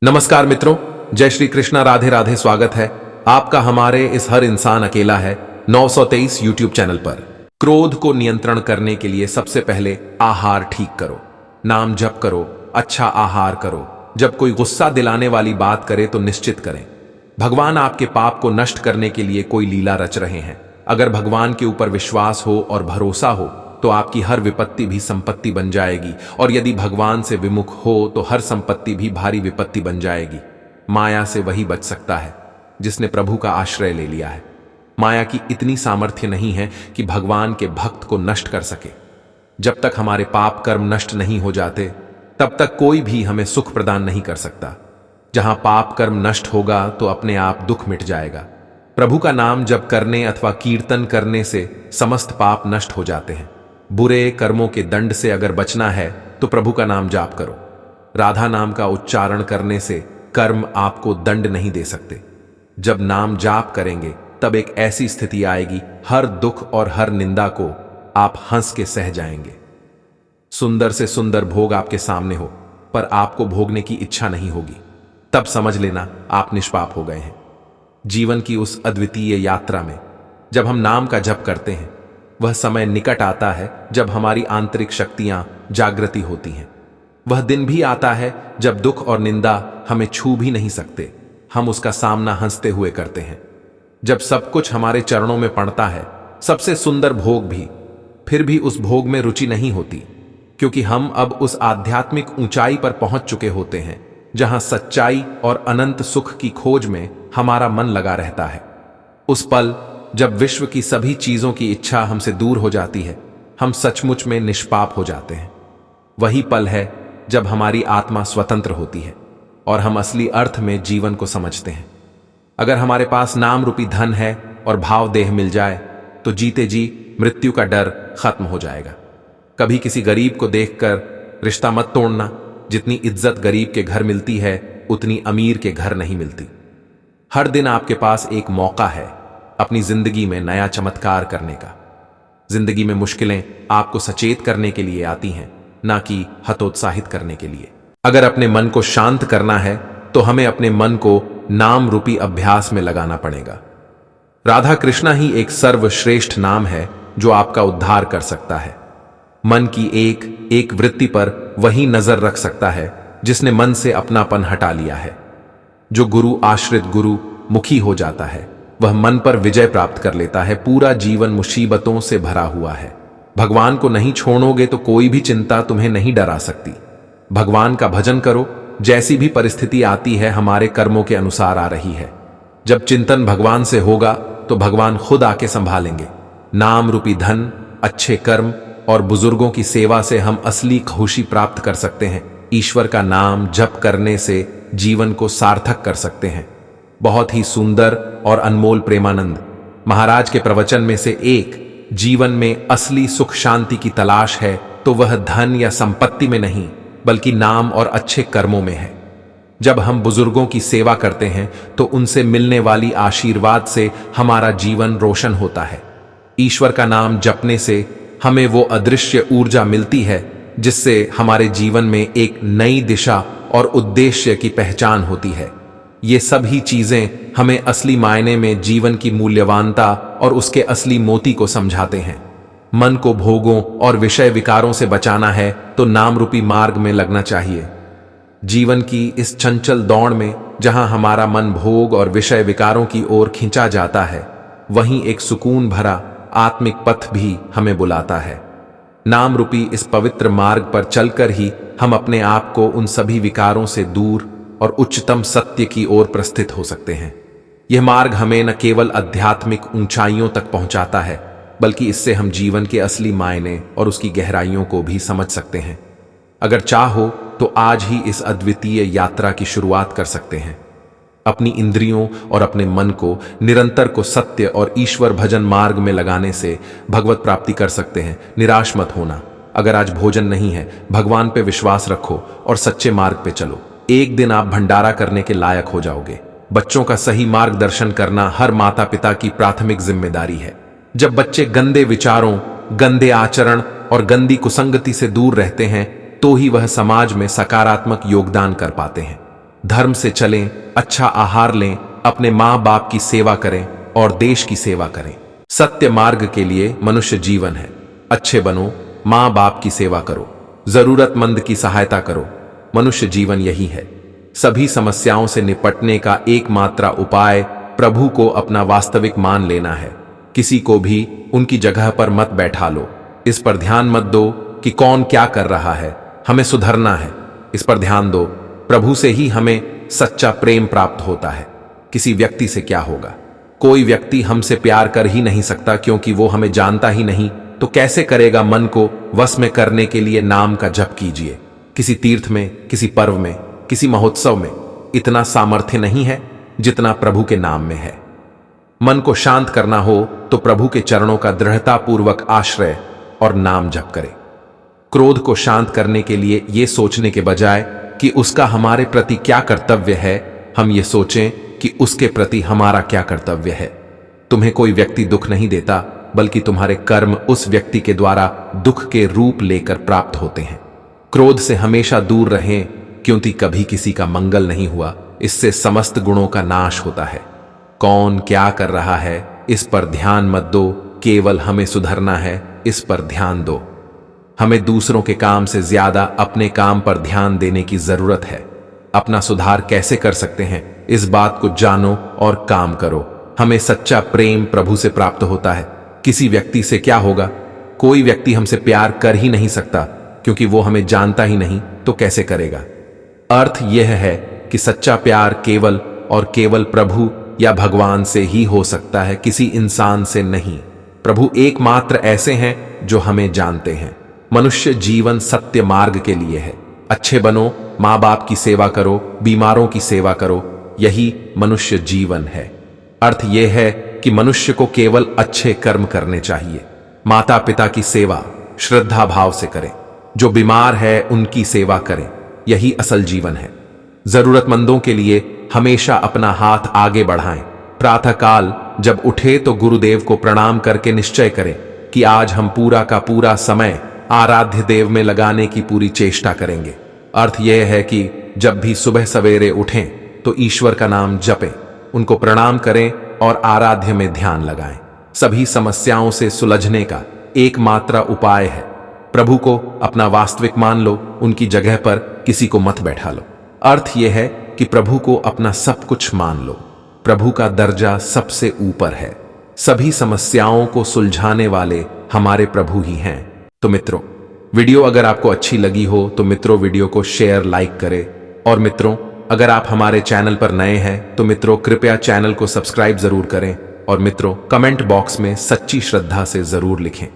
नमस्कार मित्रों, जय श्री कृष्णा, राधे राधे। स्वागत है आपका हमारे इस हर इंसान अकेला है 923 यूट्यूब चैनल पर। क्रोध को नियंत्रण करने के लिए सबसे पहले आहार ठीक करो, नाम जप करो, अच्छा आहार करो। जब कोई गुस्सा दिलाने वाली बात करे तो निश्चित करें भगवान आपके पाप को नष्ट करने के लिए कोई लीला रच रहे हैं। अगर भगवान के ऊपर विश्वास हो और भरोसा हो तो आपकी हर विपत्ति भी संपत्ति बन जाएगी, और यदि भगवान से विमुख हो तो हर संपत्ति भी भारी विपत्ति बन जाएगी। माया से वही बच सकता है जिसने प्रभु का आश्रय ले लिया है। माया की इतनी सामर्थ्य नहीं है कि भगवान के भक्त को नष्ट कर सके। जब तक हमारे पाप कर्म नष्ट नहीं हो जाते तब तक कोई भी हमें सुख प्रदान नहीं कर सकता। जहां पाप कर्म नष्ट होगा तो अपने आप दुख मिट जाएगा। प्रभु का नाम जप करने अथवा कीर्तन करने से समस्त पाप नष्ट हो जाते हैं। बुरे कर्मों के दंड से अगर बचना है तो प्रभु का नाम जाप करो। राधा नाम का उच्चारण करने से कर्म आपको दंड नहीं दे सकते। जब नाम जाप करेंगे तब एक ऐसी स्थिति आएगी, हर दुख और हर निंदा को आप हंस के सह जाएंगे। सुंदर से सुंदर भोग आपके सामने हो पर आपको भोगने की इच्छा नहीं होगी, तब समझ लेना आप निष्पाप हो गए हैं। जीवन की उस अद्वितीय यात्रा में जब हम नाम का जप करते हैं, वह समय निकट आता है जब हमारी आंतरिक शक्तियां जागृति होती हैं। वह दिन भी आता है जब दुख और निंदा हमें छू भी नहीं सकते, हम उसका सामना हंसते हुए करते हैं। जब सब कुछ हमारे चरणों में पड़ता है, सबसे सुंदर भोग भी, फिर भी उस भोग में रुचि नहीं होती, क्योंकि हम अब उस आध्यात्मिक ऊंचाई पर पहुंच चुके होते हैं जहां सच्चाई और अनंत सुख की खोज में हमारा मन लगा रहता है। उस पल जब विश्व की सभी चीजों की इच्छा हमसे दूर हो जाती है, हम सचमुच में निष्पाप हो जाते हैं। वही पल है जब हमारी आत्मा स्वतंत्र होती है और हम असली अर्थ में जीवन को समझते हैं। अगर हमारे पास नाम रूपी धन है और भाव देह मिल जाए तो जीते जी मृत्यु का डर खत्म हो जाएगा। कभी किसी गरीब को देखकर रिश्ता मत तोड़ना। जितनी इज्जत गरीब के घर मिलती है उतनी अमीर के घर नहीं मिलती। हर दिन आपके पास एक मौका है अपनी जिंदगी में नया चमत्कार करने का। जिंदगी में मुश्किलें आपको सचेत करने के लिए आती हैं, ना कि हतोत्साहित करने के लिए। अगर अपने मन को शांत करना है तो हमें अपने मन को नाम रूपी अभ्यास में लगाना पड़ेगा। राधा कृष्णा ही एक सर्वश्रेष्ठ नाम है जो आपका उद्धार कर सकता है। मन की एक एक वृत्ति पर वही नजर रख सकता है जिसने मन से अपनापन हटा लिया है। जो गुरु आश्रित गुरु मुखी हो जाता है वह मन पर विजय प्राप्त कर लेता है। पूरा जीवन मुसीबतों से भरा हुआ है। भगवान को नहीं छोड़ोगे तो कोई भी चिंता तुम्हें नहीं डरा सकती। भगवान का भजन करो। जैसी भी परिस्थिति आती है हमारे कर्मों के अनुसार आ रही है। जब चिंतन भगवान से होगा तो भगवान खुद आके संभालेंगे। नाम रूपी धन, अच्छे कर्म और बुजुर्गों की सेवा से हम असली खुशी प्राप्त कर सकते हैं। ईश्वर का नाम जप करने से जीवन को सार्थक कर सकते हैं। बहुत ही सुंदर और अनमोल प्रेमानंद महाराज के प्रवचन में से एक, जीवन में असली सुख शांति की तलाश है तो वह धन या संपत्ति में नहीं बल्कि नाम और अच्छे कर्मों में है। जब हम बुजुर्गों की सेवा करते हैं तो उनसे मिलने वाली आशीर्वाद से हमारा जीवन रोशन होता है। ईश्वर का नाम जपने से हमें वो अदृश्य ऊर्जा मिलती है जिससे हमारे जीवन में एक नई दिशा और उद्देश्य की पहचान होती है। ये सभी चीजें हमें असली मायने में जीवन की मूल्यवानता और उसके असली मोती को समझाते हैं। मन को भोगों और विषय विकारों से बचाना है तो नाम रूपी मार्ग में लगना चाहिए। जीवन की इस चंचल दौड़ में जहां हमारा मन भोग और विषय विकारों की ओर खींचा जाता है, वहीं एक सुकून भरा आत्मिक पथ भी हमें बुलाता है। नाम रूपी इस पवित्र मार्ग पर चलकर ही हम अपने आप को उन सभी विकारों से दूर और उच्चतम सत्य की ओर प्रस्थित हो सकते हैं। यह मार्ग हमें न केवल आध्यात्मिक ऊंचाइयों तक पहुंचाता है बल्कि इससे हम जीवन के असली मायने और उसकी गहराइयों को भी समझ सकते हैं। अगर चाहो तो आज ही इस अद्वितीय यात्रा की शुरुआत कर सकते हैं। अपनी इंद्रियों और अपने मन को निरंतर को सत्य और ईश्वर भजन मार्ग में लगाने से भगवत प्राप्ति कर सकते हैं। निराश मत होना। अगर आज भोजन नहीं है, भगवान पे विश्वास रखो और सच्चे मार्ग पे चलो। एक दिन आप भंडारा करने के लायक हो जाओगे। बच्चों का सही मार्गदर्शन करना हर माता पिता की प्राथमिक जिम्मेदारी है। जब बच्चे गंदे विचारों, गंदे आचरण और गंदी कुसंगति से दूर रहते हैं तो ही वह समाज में सकारात्मक योगदान कर पाते हैं। धर्म से चलें, अच्छा आहार लें, अपने माँ बाप की सेवा करें और देश की सेवा करें। सत्य मार्ग के लिए मनुष्य जीवन है। अच्छे बनो, माँ बाप की सेवा करो, जरूरतमंद की सहायता करो। मनुष्य जीवन यही है। सभी समस्याओं से निपटने का एकमात्र उपाय प्रभु को अपना वास्तविक मान लेना है। किसी को भी उनकी जगह पर मत बैठा लो। इस पर ध्यान मत दो कि कौन क्या कर रहा है, हमें सुधरना है। इस पर ध्यान दो, प्रभु से ही हमें सच्चा प्रेम प्राप्त होता है। किसी व्यक्ति से क्या होगा? कोई व्यक्ति हमसे प्यार कर ही नहीं सकता, क्योंकि वो हमें जानता ही नहीं। तो कैसे करेगा? मन को वश में करने के लिए नाम का जप कीजिए। किसी तीर्थ में, किसी पर्व में, किसी महोत्सव में इतना सामर्थ्य नहीं है जितना प्रभु के नाम में है। मन को शांत करना हो तो प्रभु के चरणों का दृढ़तापूर्वक आश्रय और नाम जप करें। क्रोध को शांत करने के लिए ये सोचने के बजाय कि उसका हमारे प्रति क्या कर्तव्य है, हम ये सोचें कि उसके प्रति हमारा क्या कर्तव्य है। तुम्हें कोई व्यक्ति दुख नहीं देता, बल्कि तुम्हारे कर्म उस व्यक्ति के द्वारा दुख के रूप लेकर प्राप्त होते हैं। क्रोध से हमेशा दूर रहें, क्योंकि कभी किसी का मंगल नहीं हुआ। इससे समस्त गुणों का नाश होता है। कौन क्या कर रहा है इस पर ध्यान मत दो, केवल हमें सुधरना है, इस पर ध्यान दो। हमें दूसरों के काम से ज्यादा अपने काम पर ध्यान देने की जरूरत है। अपना सुधार कैसे कर सकते हैं, इस बात को जानो और काम करो। हमें सच्चा प्रेम प्रभु से प्राप्त होता है। किसी व्यक्ति से क्या होगा? कोई व्यक्ति हमसे प्यार कर ही नहीं सकता, क्योंकि वो हमें जानता ही नहीं, तो कैसे करेगा? अर्थ यह है कि सच्चा प्यार केवल और केवल प्रभु या भगवान से ही हो सकता है, किसी इंसान से नहीं। प्रभु एकमात्र ऐसे हैं जो हमें जानते हैं। मनुष्य जीवन सत्य मार्ग के लिए है। अच्छे बनो, माँ बाप की सेवा करो, बीमारों की सेवा करो, यही मनुष्य जीवन है। अर्थ यह है कि मनुष्य को केवल अच्छे कर्म करने चाहिए। माता पिता की सेवा श्रद्धा भाव से करें। जो बीमार है उनकी सेवा करें, यही असल जीवन है। जरूरतमंदों के लिए हमेशा अपना हाथ आगे बढ़ाएं। प्रातःकाल जब उठे तो गुरुदेव को प्रणाम करके निश्चय करें कि आज हम पूरा का पूरा समय आराध्य देव में लगाने की पूरी चेष्टा करेंगे। अर्थ यह है कि जब भी सुबह सवेरे उठें तो ईश्वर का नाम जपें, उनको प्रणाम करें और आराध्य में ध्यान लगाएं। सभी समस्याओं से सुलझने का एकमात्र उपाय है। प्रभु को अपना वास्तविक मान लो, उनकी जगह पर किसी को मत बैठा लो। अर्थ यह है कि प्रभु को अपना सब कुछ मान लो। प्रभु का दर्जा सबसे ऊपर है। सभी समस्याओं को सुलझाने वाले हमारे प्रभु ही हैं। तो मित्रों, वीडियो अगर आपको अच्छी लगी हो तो मित्रों वीडियो को शेयर लाइक करें। और मित्रों, अगर आप हमारे चैनल पर नए हैं तो मित्रों कृपया चैनल को सब्सक्राइब जरूर करें। और मित्रों कमेंट बॉक्स में सच्ची श्रद्धा से जरूर लिखें।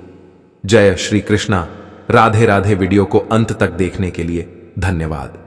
जय श्री कृष्णा। राधे राधे। वीडियो को अंत तक देखने के लिए धन्यवाद।